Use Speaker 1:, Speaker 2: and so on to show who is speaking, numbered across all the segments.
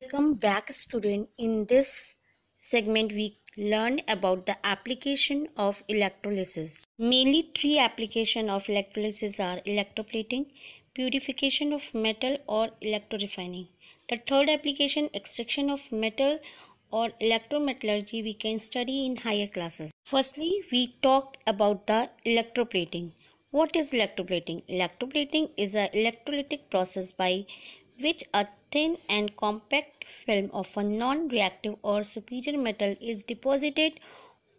Speaker 1: Welcome back, student. In this segment, we learn about the application of electrolysis. Mainly three applications of electrolysis are electroplating, purification of metal, or electrorefining. The third application, extraction of metal or electrometallurgy, we can study in higher classes. Firstly, we talk about the electroplating. What is electroplating? Electroplating is an electrolytic process by which a thin and compact film of a non-reactive or superior metal is deposited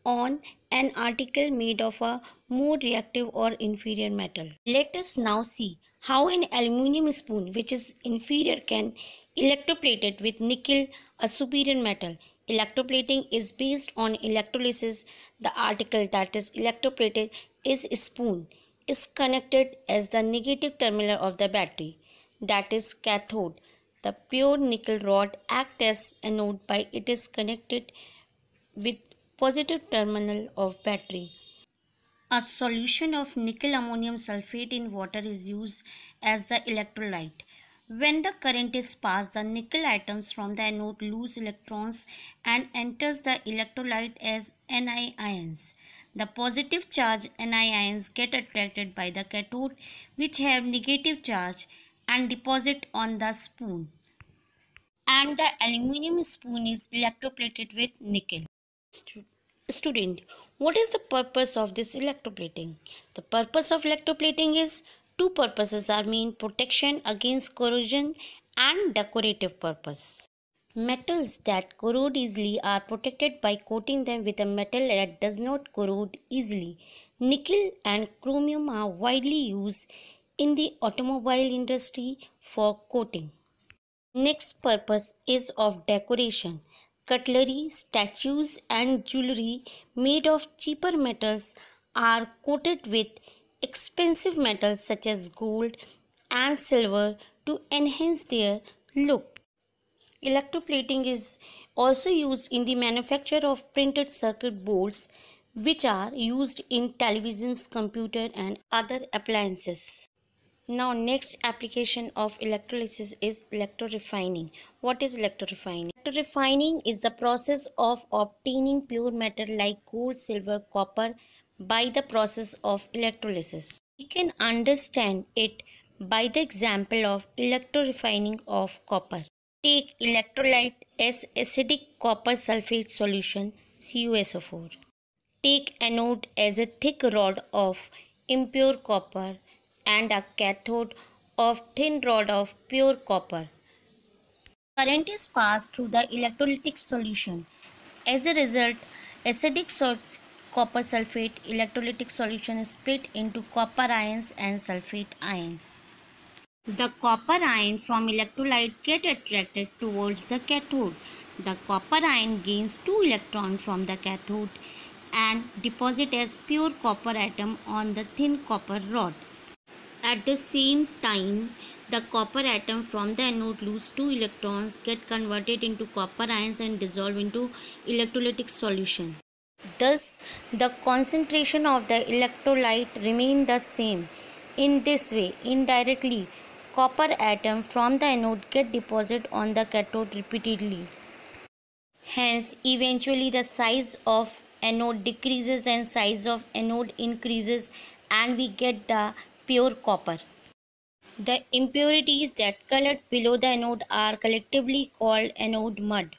Speaker 1: on an article made of a more reactive or inferior metal. Let us now see how an aluminium spoon, which is inferior, can electroplate it with nickel, a superior metal. Electroplating is based on electrolysis. The article that is electroplated is spoon is connected as the negative terminal of the battery, that is cathode. The pure nickel rod acts as anode by it is connected with positive terminal of battery. A solution of nickel ammonium sulfate in water is used as the electrolyte. When the current is passed, the nickel atoms from the anode lose electrons and enters the electrolyte as Ni ions. The positive charge Ni ions get attracted by the cathode, which have negative charge, and deposit on the spoon. And the aluminium spoon is electroplated with nickel. Student, what is the purpose of this electroplating? The purpose of electroplating is two purposes are main: protection against corrosion and decorative purpose. Metals that corrode easily are protected by coating them with a metal that does not corrode easily. Nickel and chromium are widely used in the automobile industry for coating. Next purpose is of decoration. Cutlery, statues and jewelry made of cheaper metals are coated with expensive metals such as gold and silver to enhance their look. Electroplating is also used in the manufacture of printed circuit boards, which are used in televisions, computer and other appliances. Now, next application of electrolysis is electrorefining. What is electrorefining? Electrorefining is the process of obtaining pure metal like gold, silver, copper by the process of electrolysis. We can understand it by the example of electrorefining of copper. Take electrolyte as acidic copper sulfate solution CuSO4. Take anode as a thick rod of impure copper and a cathode of thin rod of pure copper. Current is passed through the electrolytic solution. As a result, acidic copper sulfate electrolytic solution is split into copper ions and sulfate ions. The copper ion from electrolyte get attracted towards the cathode. The copper ion gains 2 electrons from the cathode and deposit as pure copper atom on the thin copper rod. At the same time, the copper atom from the anode lose 2 electrons, get converted into copper ions and dissolve into electrolytic solution. Thus, the concentration of the electrolyte remain the same. In this way, indirectly, copper atom from the anode get deposited on the cathode repeatedly. Hence, eventually the size of anode decreases and size of anode increases and we get the pure copper. The impurities that colored below the anode are collectively called anode mud.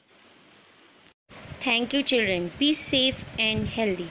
Speaker 1: Thank you, children. Be safe and healthy.